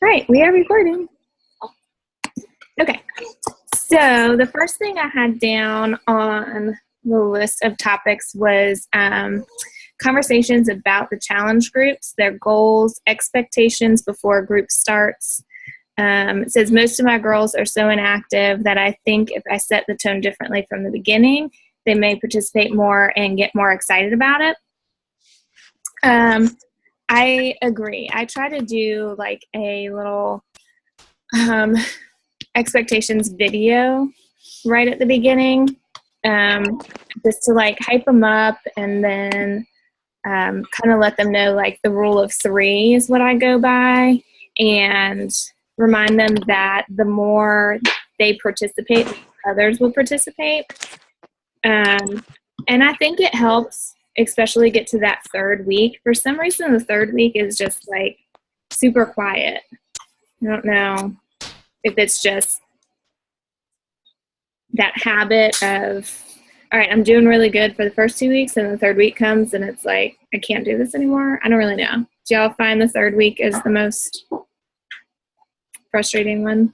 Right, we are recording. Okay, so the first thing I had down on the list of topics was conversations about the challenge groups, their goals, expectations before a group starts. It says, most of my girls are so inactive that I think if I set the tone differently from the beginning, they may participate more and get more excited about it. I agree. I try to do like a little expectations video right at the beginning, just to like hype them up, and then kind of let them know like the rule of three is what I go by, and remind them that the more they participate, others will participate. And I think it helps, especially get to that third week. For some reason, the third week is just like super quiet. I don't know if it's just that habit of, all right, I'm doing really good for the first 2 weeks, and the third week comes and it's like, I can't do this anymore. I don't really know. Do y'all find the third week is the most frustrating one?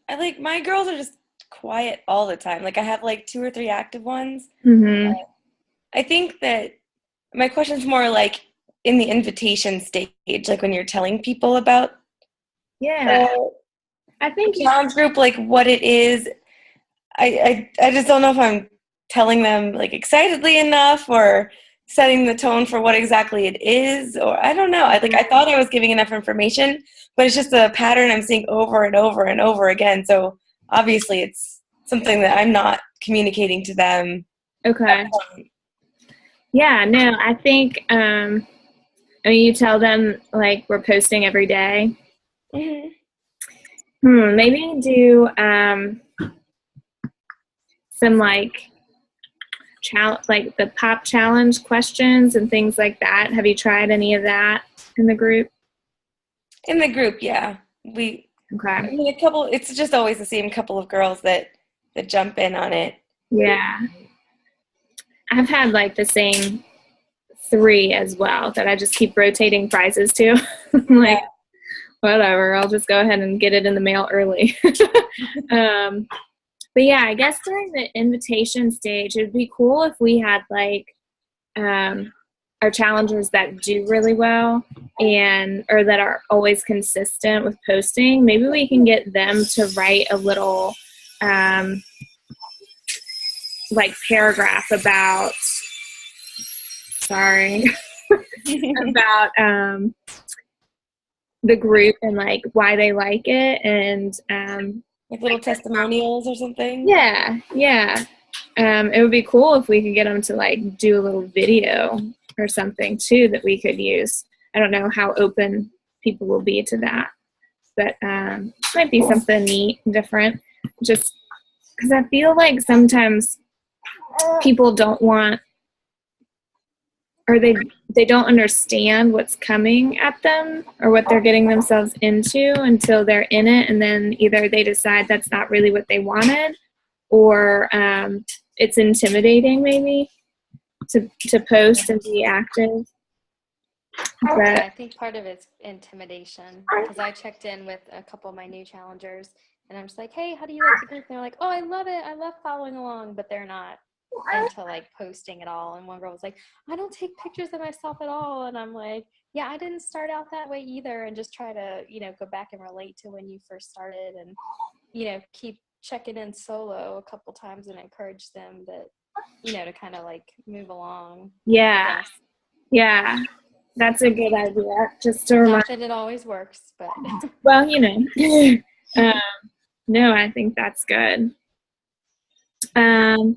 I like, my girls are just quiet all the time. Like, I have like 2 or 3 active ones. Mm-hmm. I think that my question's more like in the invitation stage, like when you're telling people about Yeah. I think the challenge group, like what it is. I just don't know if I'm telling them like excitedly enough or setting the tone for what exactly it is, or I don't know. I thought I was giving enough information, but it's just a pattern I'm seeing over and over and over again. So obviously it's something that I'm not communicating to them. Okay. Yeah, no, I think, I mean, you tell them like we're posting every day. Mm-hmm. Maybe do some like like the pop challenge questions and things like that. Have you tried any of that in the group? In the group, yeah. I Okay. mean, it's just always the same couple of girls that jump in on it. Yeah. I've had like the same 3 as well that I just keep rotating prizes to. Like, whatever, I'll just go ahead and get it in the mail early. But yeah, I guess during the invitation stage, it'd be cool if we had like our challengers that do really well or that are always consistent with posting. Maybe we can get them to write a little like paragraph about about the group and like why they like it, and like little testimonials or something. Yeah. It would be cool if we could get them to like do a little video or something too that we could use. I don't know how open people will be to that, but it might be something neat and different, just because I feel like sometimes people don't want, or they don't understand what's coming at them or what they're getting themselves into until they're in it, and then either they decide that's not really what they wanted, or it's intimidating maybe to post and be active. Yeah, I think part of it's intimidation, because I checked in with a couple of my new challengers and I'm just like, hey, how do you like the group? And they're like, oh, I love it. I love following along, but they're not into like posting at all. And one girl was like, I don't take pictures of myself at all. And I'm like, yeah, I didn't start out that way either. And just try to, go back and relate to when you first started, and, keep checking in solo a couple times and encourage them that, to kind of like move along. Yeah. That's a good idea. Just to remind. Not that it always works, but. Well, no, I think that's good. All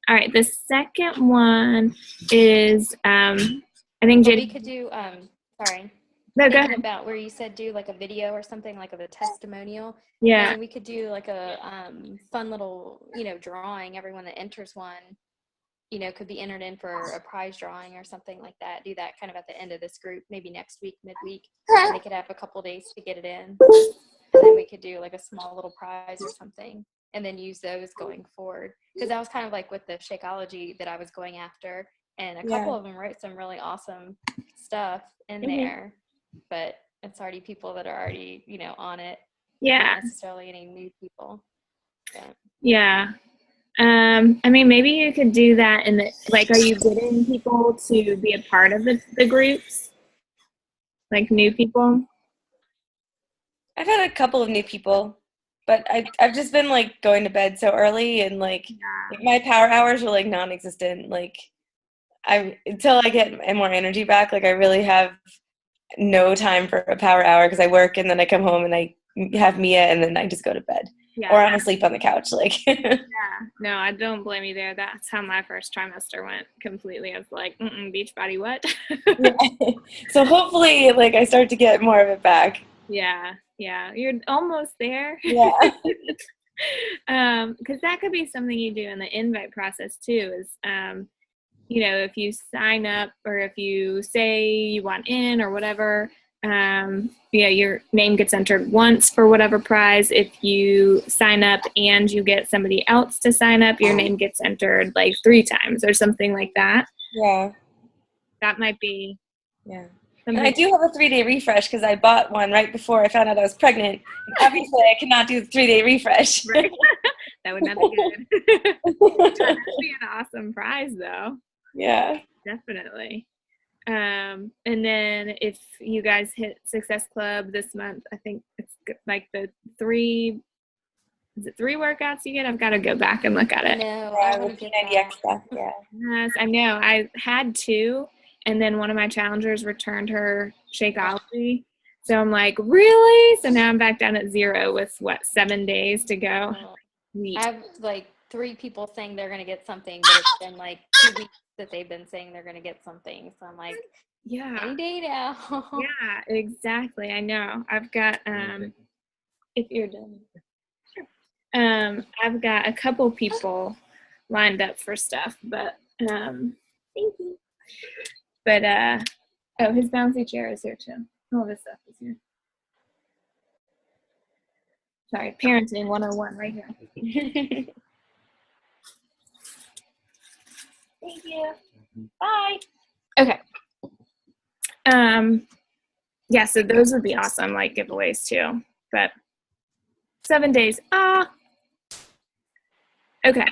right, the second one is, I think we could do, sorry. No, go thinking ahead. about where you said do like a video or something, like of a testimonial. Yeah. And we could do like a fun little, drawing. Everyone that enters one, could be entered in for a prize drawing or something like that. Do that kind of at the end of this group, maybe next week, midweek. And they could have a couple days to get it in. And then we could do like a small little prize or something, and then use those going forward. Because that was kind of like with the Shakeology that I was going after. and a couple of them wrote some really awesome stuff in there, but it's already people that are already, you know, on it. Yeah. Not necessarily any new people. But. Yeah. I mean, maybe you could do that in the, like, are you getting people to be a part of the groups? Like new people? I've had a couple of new people, but I've just been like going to bed so early, and like my power hours are like non-existent. Like until I get more energy back, like I really have no time for a power hour because I work and then I come home and I have Mia and then I just go to bed. Yeah. Or I'm asleep on the couch. Like yeah. No, I don't blame you there. That's how my first trimester went completely. I was like, Beachbody, what? Yeah. So hopefully, like, I start to get more of it back. Yeah. You're almost there. Yeah. Because that could be something you do in the invite process too, is, you know, if you sign up or if you say you want in or whatever, your name gets entered once for whatever prize. If you sign up and you get somebody else to sign up, your name gets entered like 3 times or something like that. Yeah. That might be. Yeah. And I do have a 3-day refresh because I bought one right before I found out I was pregnant. And obviously, I cannot do the 3-day refresh. Right. That would not be good. That would be an awesome prize, though. Yeah. Definitely. And then if you guys hit Success Club this month, I think it's like the 3 workouts you get? I've got to go back and look at it. No, I want to get P90X stuff. Yeah. Yes, I know. I had 2, and then one of my challengers returned her Shakeology. So I'm like, really? So now I'm back down at 0 with 7 days to go. I have like 3 people saying they're going to get something, but it's been like 2 weeks that they've been saying they're going to get something. So I'm like, any day now. Yeah, exactly. I know. I've got, if you're done. Sure. I've got a couple people lined up for stuff, but, thank you. But, his bouncy chair is here too. All this stuff is here. Sorry, parenting 101 right here. Thank you. Bye. Okay. Yeah, so those would be awesome, like giveaways too. But 7 days. Okay.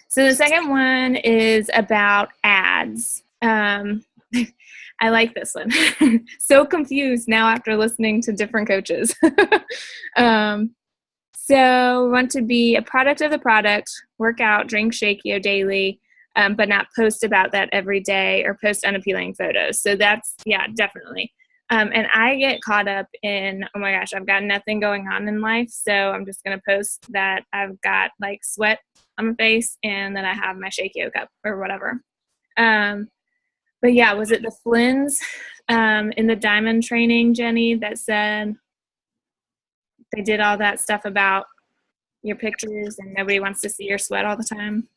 So the second one is about ads. I like this one. So confused now after listening to different coaches. So we want to be a product of the product, work out, drink Shakio daily, but not post about that every day or post unappealing photos. So that's, yeah, definitely. And I get caught up in, oh my gosh, I've got nothing going on in life, so I'm just going to post that I've got like sweat on my face and that I have my Shakio cup or whatever. But yeah, was it the Flynn's in the diamond training, Jenny, that said they did all that stuff about your pictures and nobody wants to see your sweat all the time?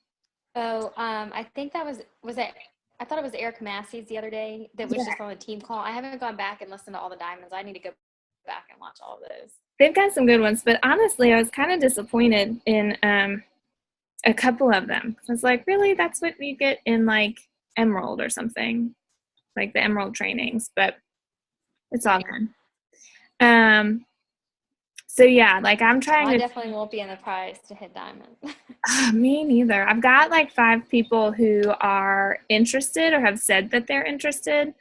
Oh, I think that was it. I thought it was Eric Massey's the other day that was just on the team call. I haven't gone back and listened to all the diamonds. I need to go back and watch all of those. They've got some good ones, but honestly, I was kind of disappointed in a couple of them. I was like, really? That's what you get in like Emerald or something, like the Emerald trainings, but it's all good. So yeah, like I'm trying to. I definitely won't be in the prize to hit diamond. Me neither. I've got like 5 people who are interested or have said that they're interested.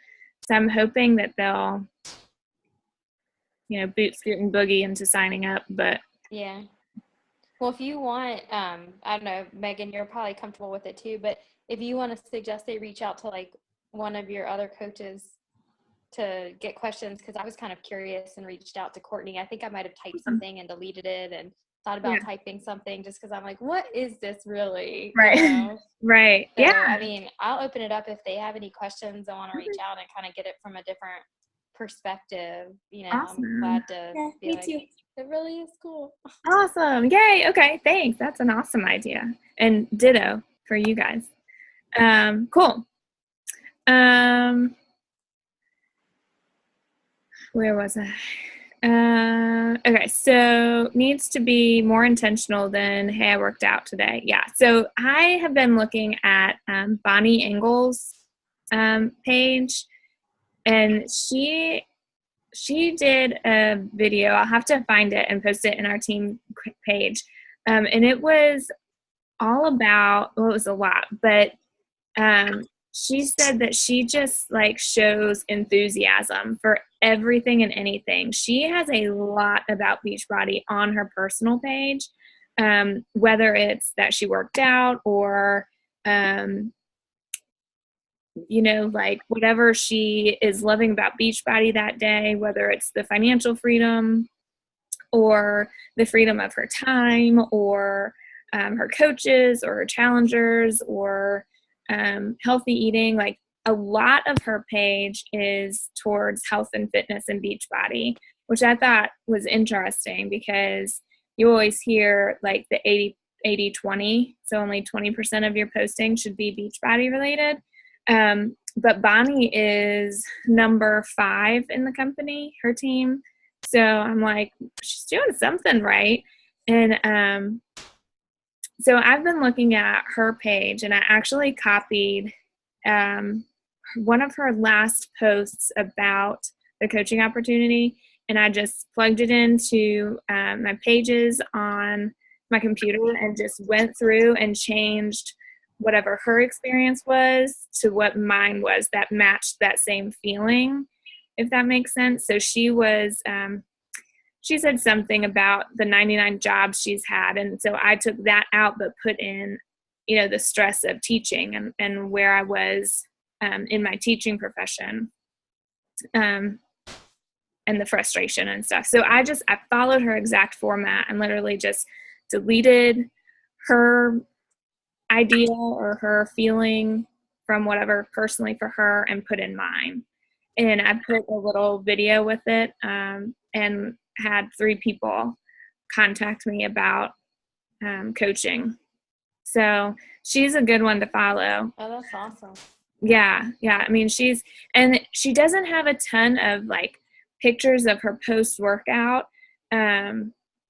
So I'm hoping that they'll, boot, scoot, and boogie into signing up. But yeah. Well, if you want, I don't know, Megan, you're probably comfortable with it too. But if you want to suggest they reach out to like one of your other coaches to get questions, because I was kind of curious and reached out to Courtney. I think I might have typed something and deleted it and thought about typing something just because I'm like, what is this really? Right. Right. So, yeah. I mean, I'll open it up if they have any questions and want to reach out and kind of get it from a different perspective. Awesome. I'm glad to be me like, too. it really is cool. Awesome. Yay. Okay. Thanks. That's an awesome idea. And ditto for you guys. Cool. Where was I? Okay, so needs to be more intentional than, hey, I worked out today. Yeah, so I have been looking at Bonnie Engel's page, and she did a video. I'll have to find it and post it in our team page. And it was all about, well, it was a lot, but she said that she just like shows enthusiasm for everything and anything. She has a lot about Beachbody on her personal page, whether it's that she worked out or, like whatever she is loving about Beachbody that day, whether it's the financial freedom or the freedom of her time or her coaches or her challengers or healthy eating. Like a lot of her page is towards health and fitness and Beachbody, which I thought was interesting because you always hear like the 80-20, so only 20% of your posting should be Beachbody related. But Bonnie is number 5 in the company, her team. So I'm like, she's doing something right. And so I've been looking at her page, and I actually copied one of her last posts about the coaching opportunity, and I just plugged it into my pages on my computer and just went through and changed whatever her experience was to what mine was that matched that same feeling, if that makes sense. So she said something about the 99 jobs she's had. And so I took that out, but put in, the stress of teaching and where I was in my teaching profession and the frustration and stuff. So I followed her exact format and literally just deleted her idea or her feeling from whatever personally for her and put in mine. And I put a little video with it and had 3 people contact me about coaching. So she's a good one to follow. Oh, that's awesome. Yeah. I mean, she doesn't have a ton of like pictures of her post workout.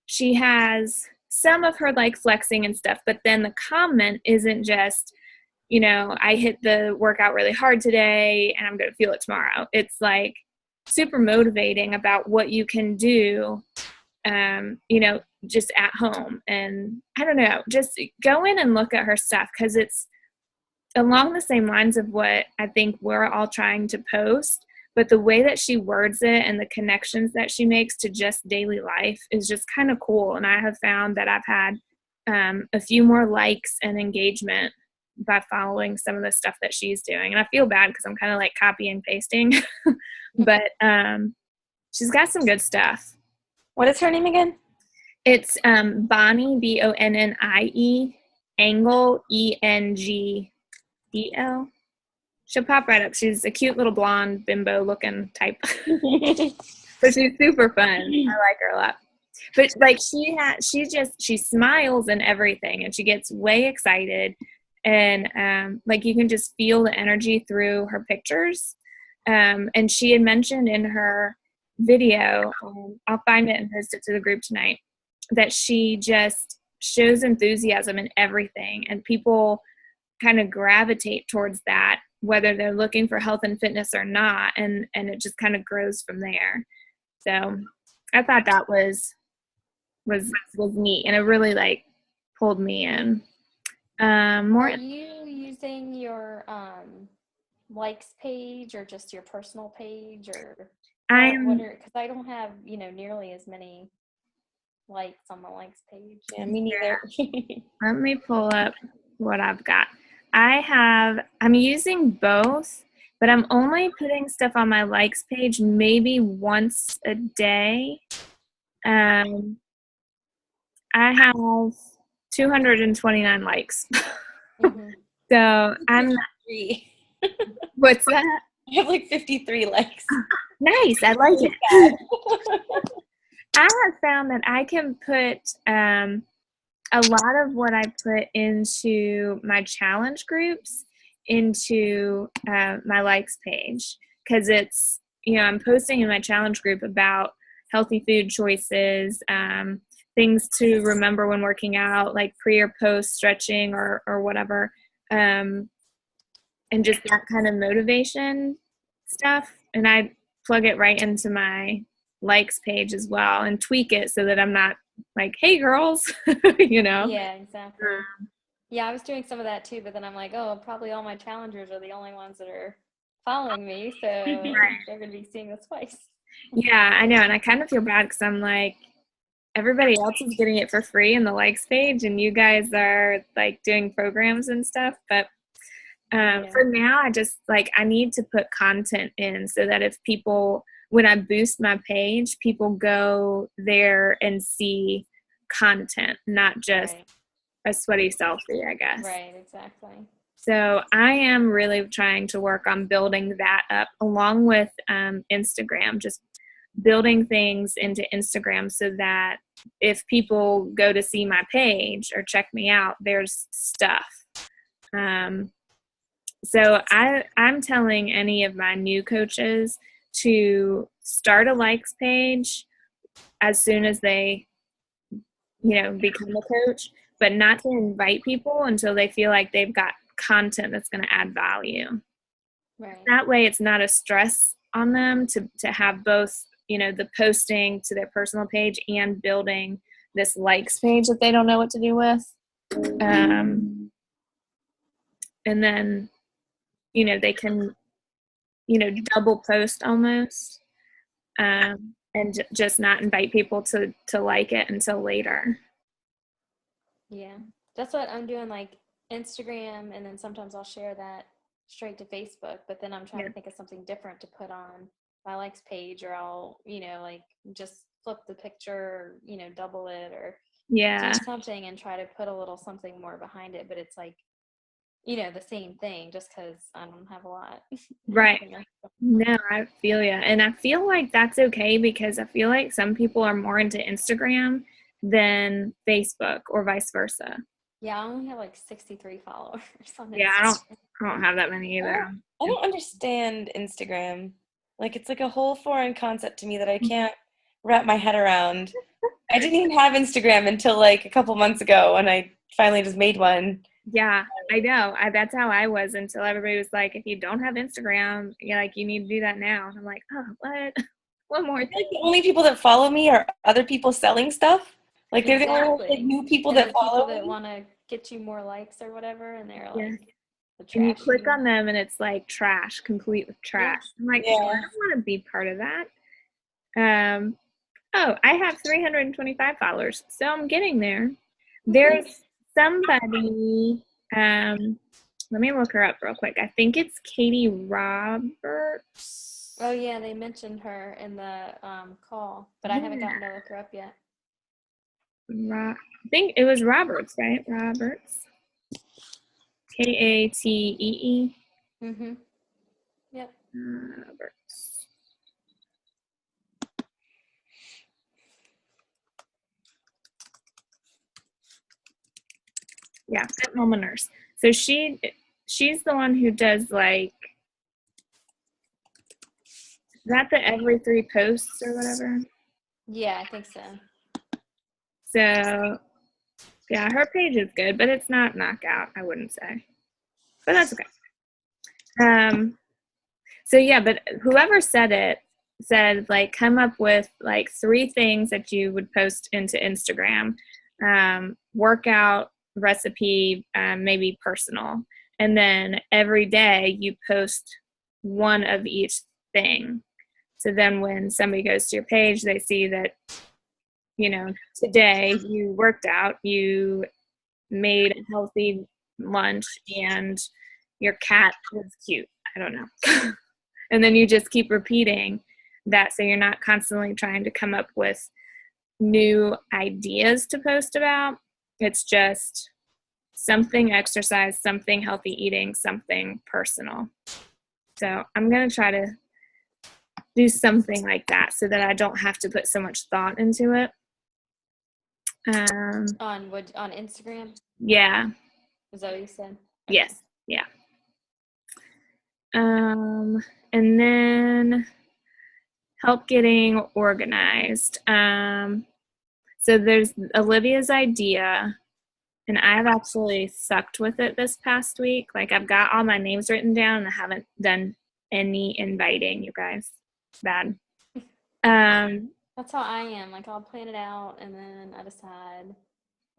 She has some of her like flexing and stuff, but then the comment isn't just, I hit the workout really hard today and I'm going to feel it tomorrow. It's like super motivating about what you can do, just at home. And I don't know, just go in and look at her stuff because it's along the same lines of what I think we're all trying to post, but the way that she words it and the connections that she makes to just daily life is just kind of cool. And I have found that I've had a few more likes and engagement by following some of the stuff that she's doing. And I feel bad because I'm kind of like copy and pasting, but she's got some good stuff. What is her name again? It's Bonnie, Bonnie, Engel, Engel. She'll pop right up. She's a cute little blonde bimbo looking type. But she's super fun. I like her a lot. But like she smiles and everything, and she gets way excited, and like you can just feel the energy through her pictures. And she had mentioned in her video, I'll find it and post it to the group tonight, that she just shows enthusiasm in everything, and people kind of gravitate towards that, whether they're looking for health and fitness or not, and it just kind of grows from there. So I thought that was neat, and it really like pulled me in. More. Are you using your likes page or just your personal page, or because I don't have nearly as many likes on the likes page. Yeah, me neither. Let me pull up what I've got. I'm using both, but I'm only putting stuff on my likes page maybe once a day. I have 229 likes. Mm-hmm. So I'm what's that? I have like 53 likes. Nice. I like it. I have found that I can put a lot of what I put into my challenge groups into my likes page, because it's, I'm posting in my challenge group about healthy food choices, things to remember when working out, like pre or post stretching or whatever, and just that kind of motivation stuff. And I plug it right into my likes page as well and tweak it so that I'm not like, hey girls, Yeah, exactly. Yeah, I was doing some of that too, but then I'm like, oh, probably all my challengers are the only ones that are following me, so they're going to be seeing this twice. Yeah, I know. And I kind of feel bad because I'm like, everybody else is getting it for free in the likes page, and you guys are like doing programs and stuff. But for now, I just like, I need to put content in so that if people, when I boost my page, people go there and see content, not just a sweaty selfie, I guess. Right, exactly. So I am really trying to work on building that up along with Instagram, just building things into Instagram so that if people go to see my page or check me out, there's stuff. So I'm telling any of my new coaches to start a likes page as soon as they, become a coach, but not to invite people until they feel like they've got content that's going to add value. Right. That way it's not a stress on them to have both, the posting to their personal page and building this likes page that they don't know what to do with. And then, they can, double post almost, and just not invite people to like it until later. Yeah, that's what I'm doing, like Instagram, and then sometimes I'll share that straight to Facebook, but then I'm trying to think of something different to put on my likes page, or I'll, like just flip the picture, or, double it, or do something and try to put a little something more behind it, but it's like, the same thing just because I don't have a lot. Right. No, I feel you. And I feel like that's okay because I feel like some people are more into Instagram than Facebook or vice versa. Yeah, I only have like 63 followers on Instagram. Yeah, I don't have that many either. I don't understand Instagram. Like, it's like a whole foreign concept to me that I can't wrap my head around. I didn't even have Instagram until like a couple months ago when I finally just made one. Yeah, I know. That's how I was until everybody was like, if you don't have Instagram, you need to do that now. And I'm like, oh, what? One more thing. Like, the only people that follow me are other people selling stuff. Like, they're the only like, new people that follow people that want to get you more likes or whatever, and they're like, and you click on them and it's like trash, complete with trash. I'm like, I don't want to be part of that. Oh, I have 325 followers, so I'm getting there. There's somebody, let me look her up real quick. I think it's Katie Roberts. Oh yeah, they mentioned her in the call, but I haven't gotten to look her up yet. I think it was Roberts, right? Roberts. Katee. Mm-hmm. Yep. Roberts. Yeah, Fit Mama Nurse. So she's the one who does like, is that the every 3 posts or whatever? Yeah, I think so. So yeah, her page is good, but it's not knockout, I wouldn't say. But that's okay. So yeah, but whoever said like come up with like 3 things that you would post into Instagram. Workout, recipe, maybe personal. And then every day you post one of each thing. So then when somebody goes to your page, they see that, today you worked out, you made a healthy lunch, and your cat was cute. I don't know. And then you just keep repeating that, so you're not constantly trying to come up with new ideas to post about. It's just something exercise, something healthy eating, something personal. So I'm going to try to do something like that so that I don't have to put so much thought into it. On Instagram? Yeah. Is that what you said? Okay. Yes. Yeah. And then help getting organized. So there's Olivia's idea, and I've actually sucked with it this past week. Like, I've got all my names written down and I haven't done any inviting, you guys. It's bad. That's how I am. Like, I'll plan it out and then I decide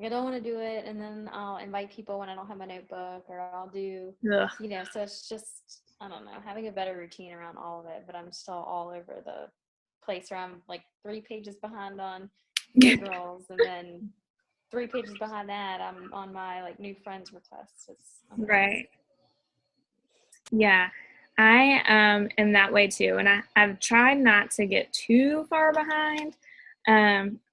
I don't want to do it, and then I'll invite people when I don't have my notebook, or I'll do, Ugh. so it's just, I don't know, having a better routine around all of it, but I'm still all over the place where I'm like 3 pages behind on Hey Girls, and then 3 pages behind that, I'm on my like new friends requests. Right. Yeah, I am that way too, and I've tried not to get too far behind.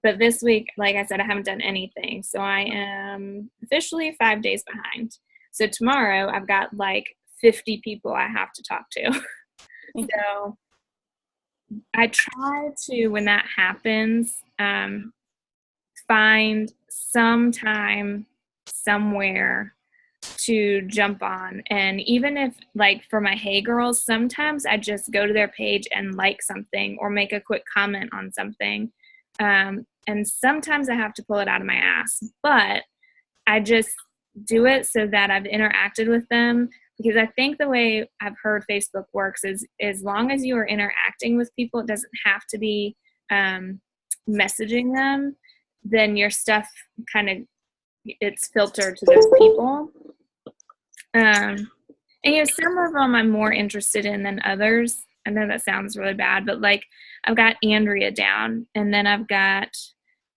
But this week, like I said, I haven't done anything, so I am officially 5 days behind. So tomorrow, I've got like 50 people I have to talk to. So I try to, when that happens, find some time somewhere to jump on. And even if, like, for my Hey Girls, sometimes I just go to their page and like something or make a quick comment on something. And sometimes I have to pull it out of my ass, but I just do it so that I've interacted with them, because I think the way I've heard Facebook works is as long as you are interacting with people, it doesn't have to be messaging them, then your stuff kind of, it's filtered to those people. And some of them I'm more interested in than others. I know that sounds really bad, but like, I've got Andrea down, and then I've got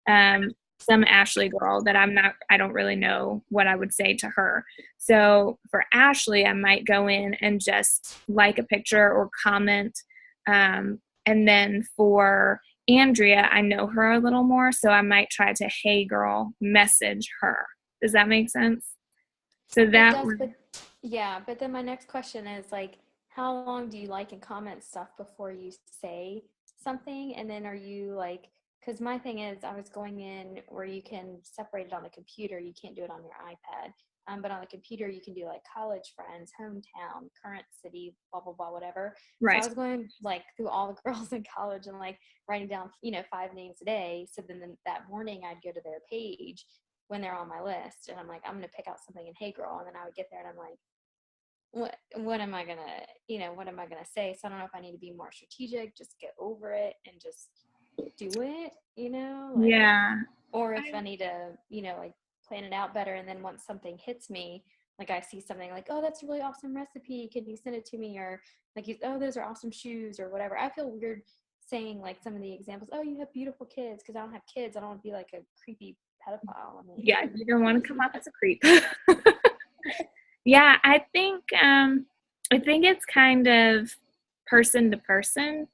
some Ashley girl that I don't really know what I would say to her. So for Ashley, I might go in and just like a picture or comment. And then for Andrea, I know her a little more, so I might try to Hey Girl message her. Does that make sense? So that but then my next question is, like, how long do you like and comment stuff before you say something? And then are you like, because my thing is, I was going in where you can separate it on the computer, you can't do it on your iPad, but on the computer you can do like college friends, hometown, current city, blah blah blah, whatever. Right. So I was going like through all the girls in college and like writing down 5 names a day. So then that morning I'd go to their page when they're on my list, and I'm like, I'm gonna pick out something in Hey Girl, and then I would get there and I'm like, what am I gonna say? So I don't know if I need to be more strategic, just get over it and just do it, yeah, or if I need to, like plan it out better. And then once something hits me, like I see something like, oh, that's a really awesome recipe, can you send it to me? Or like, oh, those are awesome shoes or whatever. I feel weird saying like some of the examples, oh, you have beautiful kids, because I don't have kids. I don't want to be like a creepy pedophile. Yeah, you don't want to come off as a creep. Yeah, I think it's kind of person to person.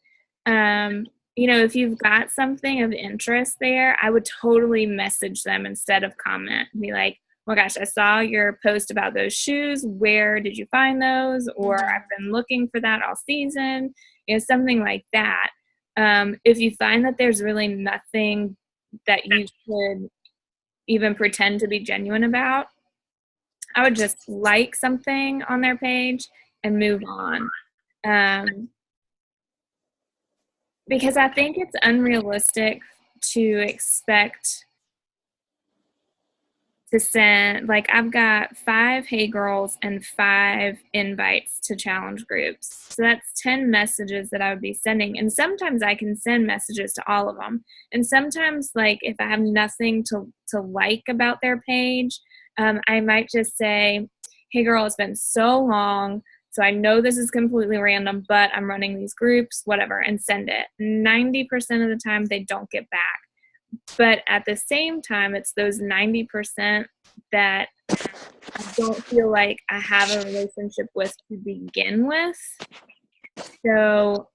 If you've got something of interest there, I would totally message them instead of comment. Be like, oh my gosh, I saw your post about those shoes. Where did you find those? Or I've been looking for that all season. Something like that. If you find that there's really nothing that you should even pretend to be genuine about, I would just like something on their page and move on. Because I think it's unrealistic to expect to send, like, I've got 5 Hey Girls and 5 invites to challenge groups. So that's 10 messages that I would be sending. And sometimes I can send messages to all of them. And sometimes, like, if I have nothing to like about their page, I might just say, hey girl, it's been so long, so I know this is completely random, but I'm running these groups, whatever, and send it. 90% of the time they don't get back. But at the same time, it's those 90% that I don't feel like I have a relationship with to begin with. So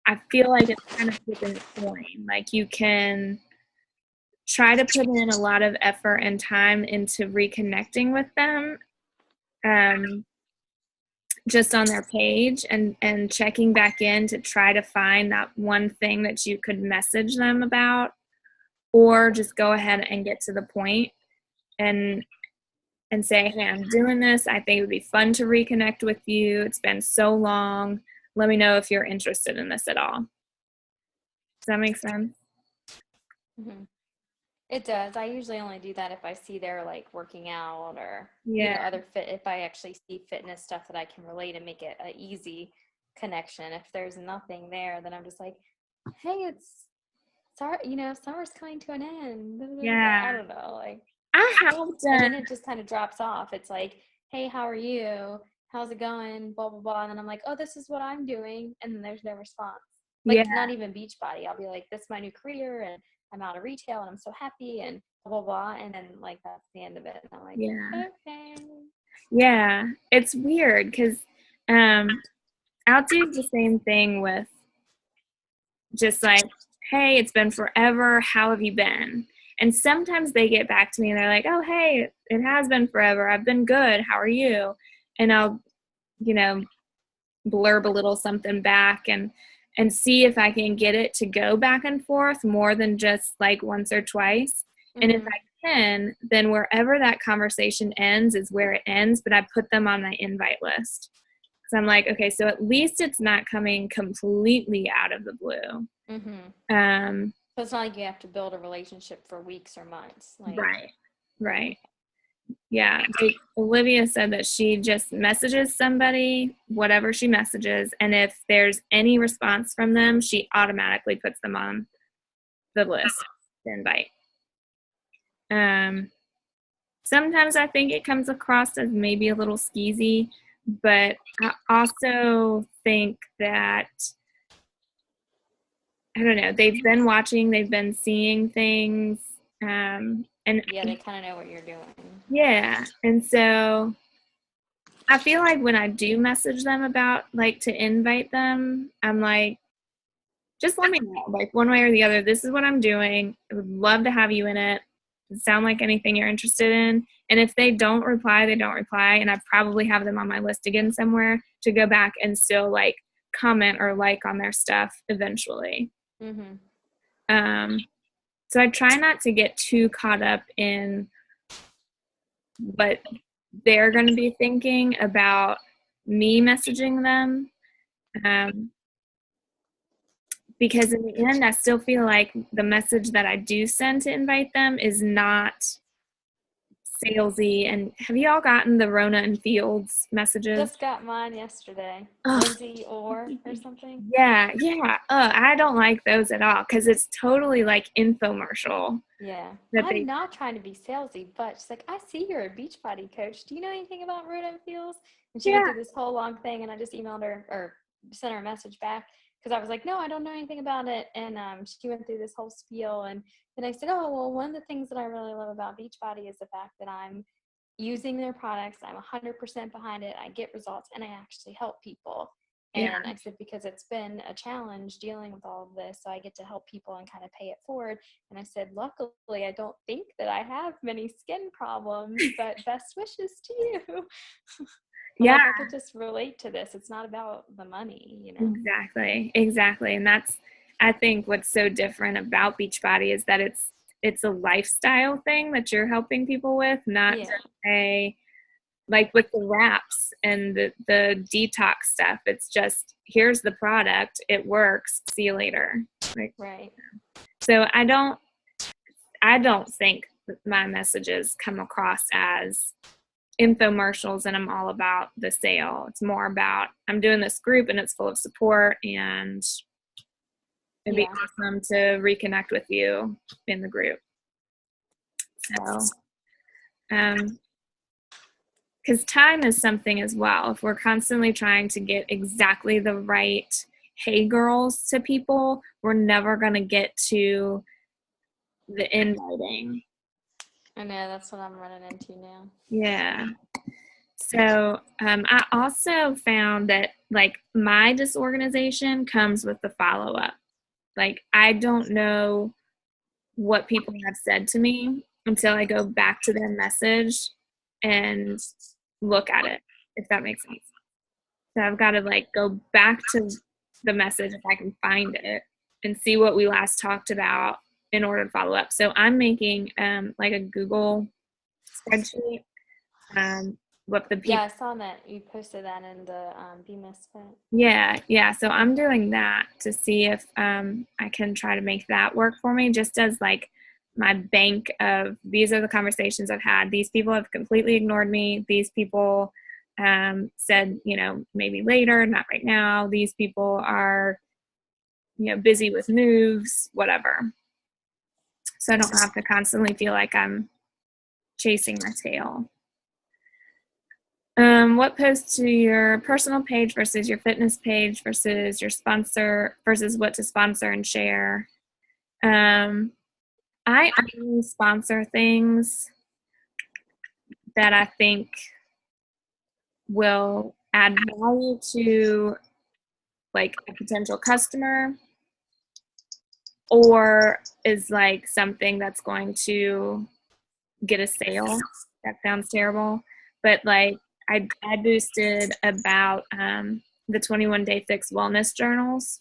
I feel like it's kind of flipping a coin. Like, you can try to put in a lot of effort and time into reconnecting with them, just on their page, and checking back in to try to find that one thing that you could message them about, or just go ahead and get to the point and say, hey, I'm doing this. I think it would be fun to reconnect with you. It's been so long. let me know if you're interested in this at all. Does that make sense? Mm-hmm. It does. I usually only do that if I see they're like working out or other fit. If I actually see fitness stuff that I can relate and make it an easy connection. If there's nothing there, then I'm just like, hey, it's sorry, summer's coming to an end. Yeah. I don't know, like I have done. And then it just kind of drops off. It's like, hey, how are you? How's it going? Blah blah blah. And then I'm like, oh, this is what I'm doing, and then there's no response. Like not even Beachbody. I'll be like, this is my new career, and I'm out of retail, and I'm so happy, and blah blah blah. And then like that's the end of it. And I'm like, okay. Yeah, it's weird because I'll do the same thing with just like, hey, it's been forever. How have you been? And sometimes they get back to me and they're like, oh, hey, it has been forever. I've been good. How are you? And I'll, blurb a little something back and see if I can get it to go back and forth more than just like once or twice. Mm-hmm. And if I can, then wherever that conversation ends is where it ends, but I put them on my invite list. So I'm like, okay, so at least it's not coming completely out of the blue. Mm-hmm. So it's not like you have to build a relationship for weeks or months. Like, Right. Yeah. Like Olivia said that she just messages somebody, whatever she messages, and if there's any response from them, she automatically puts them on the list to invite. Sometimes I think it comes across as maybe a little skeezy, but I also think that, I don't know, they've been watching, they've been seeing things. And yeah, they kind of know what you're doing. Yeah. And so I feel like when I do message them about like to invite them, I'm like, just let me know, like one way or the other, this is what I'm doing. I would love to have you in it. Does it sound like anything you're interested in? And if they don't reply, they don't reply. And I probably have them on my list again somewhere to go back and still like comment or like on their stuff eventually. Mm-hmm. So I try not to get too caught up in what they're going to be thinking about me messaging them. Because in the end, I still feel like the message that I do send to invite them is not salesy. And have you all gotten the Rona and Fields messages? Just got mine yesterday. Lindsay or something. Yeah. I don't like those at all because it's totally like infomercial. Yeah. I'm not trying to be salesy, but she's like, I see you're a Beachbody coach. Do you know anything about Rona and Fields? And she went through this whole long thing, and I just emailed her or sent her a message back. Because I was like, no, I don't know anything about it. And she went through this whole spiel. And then I said, oh, well, one of the things that I really love about Beachbody is the fact that I'm using their products. I'm 100% behind it. I get results, and I actually help people. And I said, because it's been a challenge dealing with all of this, so I get to help people and kind of pay it forward. And I said, luckily, I don't think that I have many skin problems, but best wishes to you. Yeah, I could just relate to this. It's not about the money, Exactly. And that's, I think what's so different about Beachbody is that it's a lifestyle thing that you're helping people with, not just like with the wraps and the detox stuff. It's just, here's the product, it works, see you later. Right. So I don't think that my messages come across as infomercials and I'm all about the sale. It's more about, I'm doing this group and it's full of support, and it'd be awesome to reconnect with you in the group. So, because time is something as well. If we're constantly trying to get exactly the right hey girls to people, we're never going to get to the inviting. I know, that's what I'm running into now. Yeah. So I also found that like my disorganization comes with the follow-up. Like I don't know what people have said to me until I go back to their message and look at it, if that makes sense. So I've got to like go back to the message if I can find it and see what we last talked about in order to follow up. So I'm making like a Google spreadsheet what the people. Yeah, I saw that you posted that in the Be Misfit. Yeah. So I'm doing that to see if I can try to make that work for me, just as like my bank of these are the conversations I've had. These people have completely ignored me. These people said, maybe later, not right now. These people are, busy with moves, whatever. So I don't have to constantly feel like I'm chasing my tail. What posts to your personal page versus your fitness page versus your sponsor versus what to sponsor and share? I only sponsor things that I think will add value to like a potential customer or is like something that's going to get a sale. That sounds terrible. But like I boosted about the 21 Day Fix wellness journals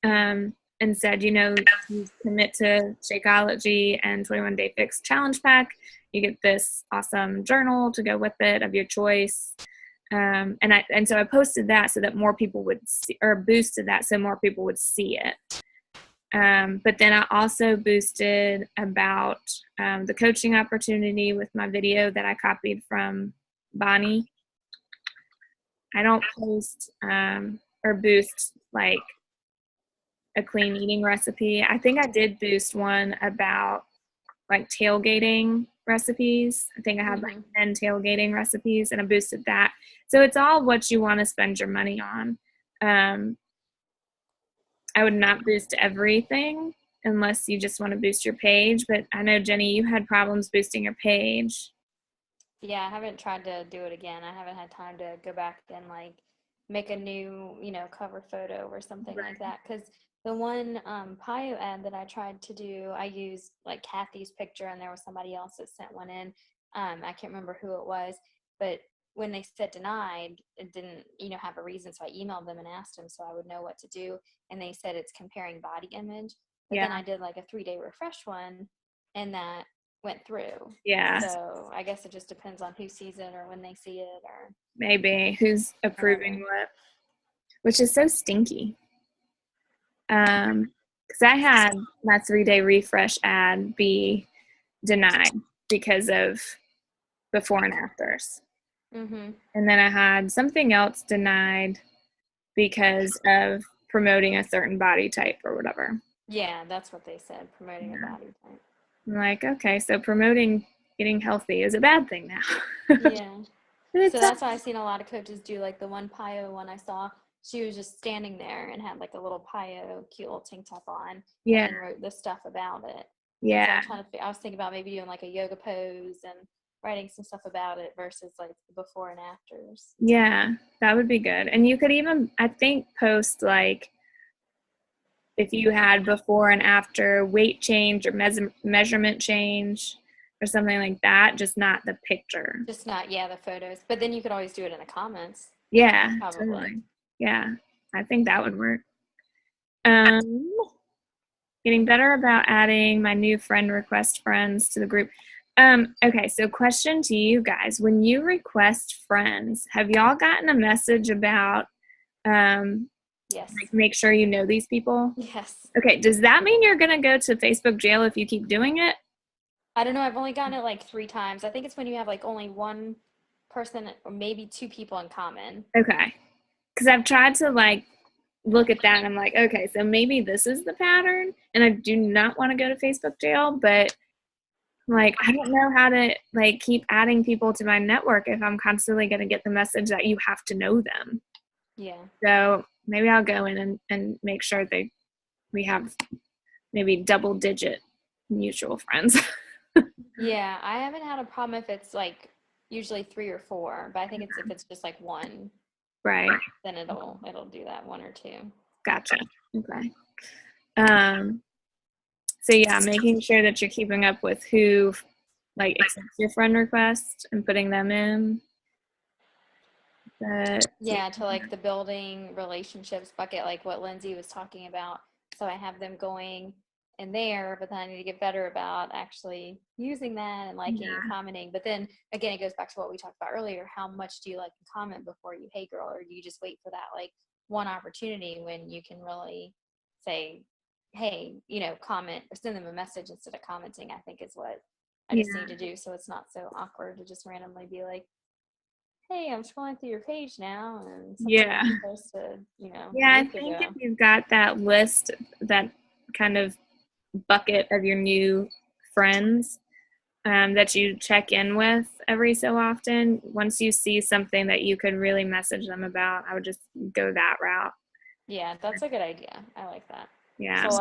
and said, you commit to Shakeology and 21 Day Fix challenge pack, you get this awesome journal to go with it of your choice. And so I posted that so that more people would see, or boosted that so more people would see it. But then I also boosted about the coaching opportunity with my video that I copied from Bonnie. I don't post or boost like a clean eating recipe. I think I did boost one about like tailgating recipes. I think I had like 10 tailgating recipes and I boosted that. So it's all what you want to spend your money on. I would not boost everything unless you just want to boost your page. But I know, Jenny, you had problems boosting your page. Yeah, I haven't tried to do it again. I haven't had time to go back and like make a new, cover photo or something like that. Because the one Pio ad that I tried to do, I used like Kathy's picture and there was somebody else that sent one in. I can't remember who it was, but when they said denied, it didn't, have a reason. So I emailed them and asked them so I would know what to do. And they said it's comparing body image. But then I did like a 3-day refresh one and that went through. Yeah. So I guess it just depends on who sees it or when they see it or maybe who's approving what, which is so stinky. Because I had my 3-day refresh ad be denied because of before and afters. Mm-hmm. And then I had something else denied because of promoting a certain body type or whatever. Yeah, that's what they said, promoting a body type. I'm like, okay, so promoting getting healthy is a bad thing now. Yeah. So that's why I've seen a lot of coaches do like the one Pio one I saw. She was just standing there and had like a little Pio cute little tank top on. Yeah. And wrote the stuff about it. Yeah. So I was thinking about maybe doing like a yoga pose and writing some stuff about it versus like before and afters. Yeah, that would be good. And you could even, I think, post like if you had before and after weight change or measurement change or something like that, just not the picture. Just not, the photos. But then you could always do it in the comments. Yeah, probably. totally. Yeah, I think that would work. Getting better about adding my new friend request friends to the group. Okay, so question to you guys. When you request friends, have y'all gotten a message about yes, like make sure you know these people? Yes. Okay, does that mean you're gonna go to Facebook jail if you keep doing it? I don't know. I've only gotten it like 3 times. I think it's when you have like only one person or maybe 2 people in common. Okay, because I've tried to like look at that and I'm like, okay, so maybe this is the pattern, and I do not want to go to Facebook jail, but like I don't know how to like keep adding people to my network if I'm constantly going to get the message that you have to know them. Yeah. So maybe I'll go in and make sure we have maybe double-digit mutual friends. Yeah, I haven't had a problem if it's like usually 3 or 4, but I think if it's just like 1, Right. then it'll do that 1 or 2. Gotcha. Okay. So yeah, making sure that you're keeping up with who like accepts your friend request and putting them in. Yeah, to like the building relationships bucket, like what Lindsay was talking about. So I have them going in there, but then I need to get better about actually using that and liking and commenting. But then again, it goes back to what we talked about earlier. How much do you like and comment before you, hey girl, or do you just wait for that like one opportunity when you can really say, hey, you know, comment or send them a message instead of commenting, I think is what I just need to do. So it's not so awkward to just randomly be like, hey, I'm scrolling through your page now, and something posted, you know. I think if you've got that list, that kind of bucket of your new friends that you check in with every so often, once you see something that you could really message them about, I would just go that route. Yeah, that's a good idea. I like that. Yeah. It's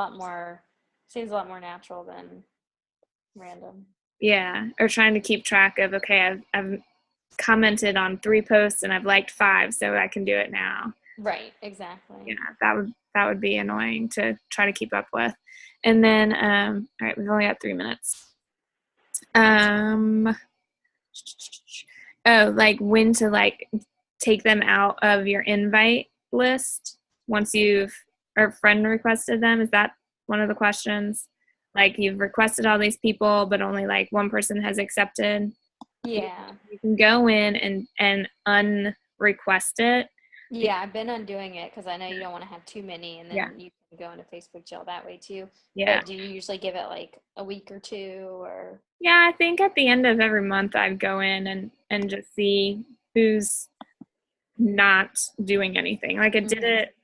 seems a lot more natural than random. Yeah, or trying to keep track of, okay, I've commented on 3 posts and I've liked 5, so I can do it now. Right, exactly. Yeah, that would be annoying to try to keep up with. And then, all right, we've only got 3 minutes. Like when to like take them out of your invite list once you've or friend requested them. Is that one of the questions? Like you've requested all these people, but only like one person has accepted. Yeah. You can go in and unrequest it. Yeah, I've been undoing it because I know you don't want to have too many, and then you can go into Facebook jail that way too. Yeah. But do you usually give it like a week or 2 or? Yeah, I think at the end of every month I'd go in and just see who's not doing anything. Like I did it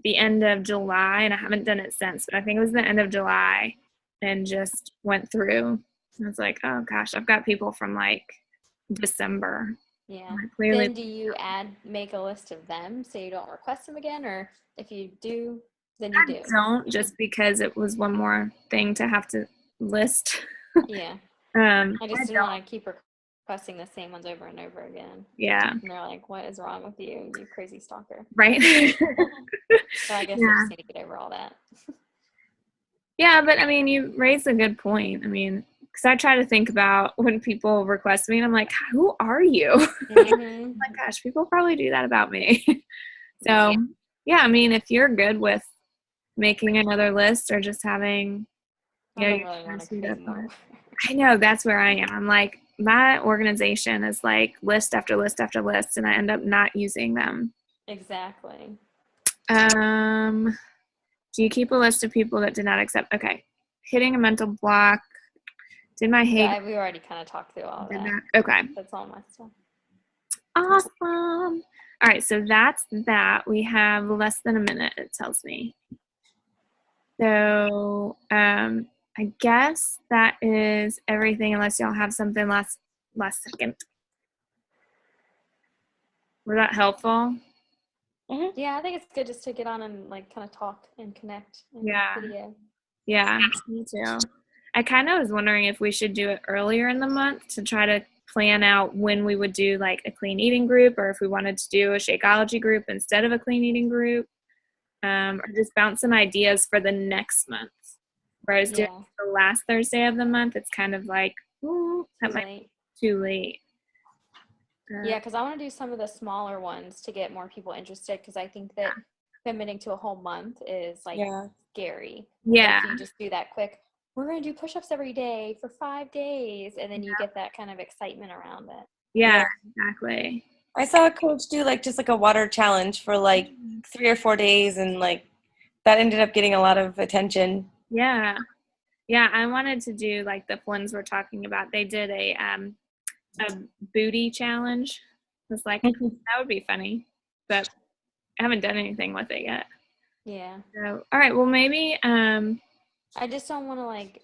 the end of July, and I haven't done it since, but I think it was the end of July, and just went through. I was like, oh gosh, I've got people from like December. Yeah. Clearly, then do you make a list of them so you don't request them again, or if you do, then you do? I don't, just because it was one more thing to have to list. Yeah. I just didn't want to keep requesting the same ones over and over again. Yeah. And they're like, what is wrong with you, you crazy stalker? Right. So I guess I just need to get over all that. Yeah, but I mean, you raised a good point. I mean, because I try to think about when people request me, and I'm like, who are you? Mm-hmm. My gosh, people probably do that about me. So, yeah, I mean, if you're good with making another list or just having, I don't really want to create more. I know, that's where I am. I'm like, my organization is like list after list after list, and I end up not using them. Exactly. Do you keep a list of people that did not accept? Okay. Hitting a mental block. Did my hate? Yeah, we already kind of talked through all of that. Okay. That's all my stuff. Awesome. All right, so that's that. We have less than a minute, it tells me. So I guess that is everything, unless y'all have something last second. Was that helpful? Mm-hmm. Yeah, I think it's good just to get on and like kind of talk and connect in video. Yeah, me too. I kind of was wondering if we should do it earlier in the month to try to plan out when we would do like a clean eating group, or if we wanted to do a Shakeology group instead of a clean eating group, or just bounce some ideas for the next month. Whereas doing the last Thursday of the month, it's kind of like, ooh, that might be too late. Yeah, because I want to do some of the smaller ones to get more people interested, because I think that committing to a whole month is like scary. Yeah. Like if you just do that quick, we're going to do push-ups every day for 5 days, and then you get that kind of excitement around it. Yeah, exactly. I saw a coach do like just like a water challenge for like 3 or 4 days, and like that ended up getting a lot of attention. Yeah. Yeah, I wanted to do like the ones we're talking about. They did a booty challenge. I was like, that would be funny, but I haven't done anything with it yet. Yeah. So, all right, well maybe I just don't want to like,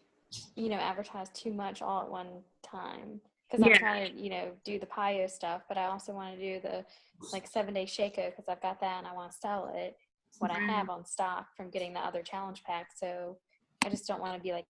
advertise too much all at one time, because I'm trying to, do the PiYo stuff, but I also want to do the like 7-day Shako, because I've got that and I want to sell it, what I have on stock from getting the other challenge pack. So I just don't want to be like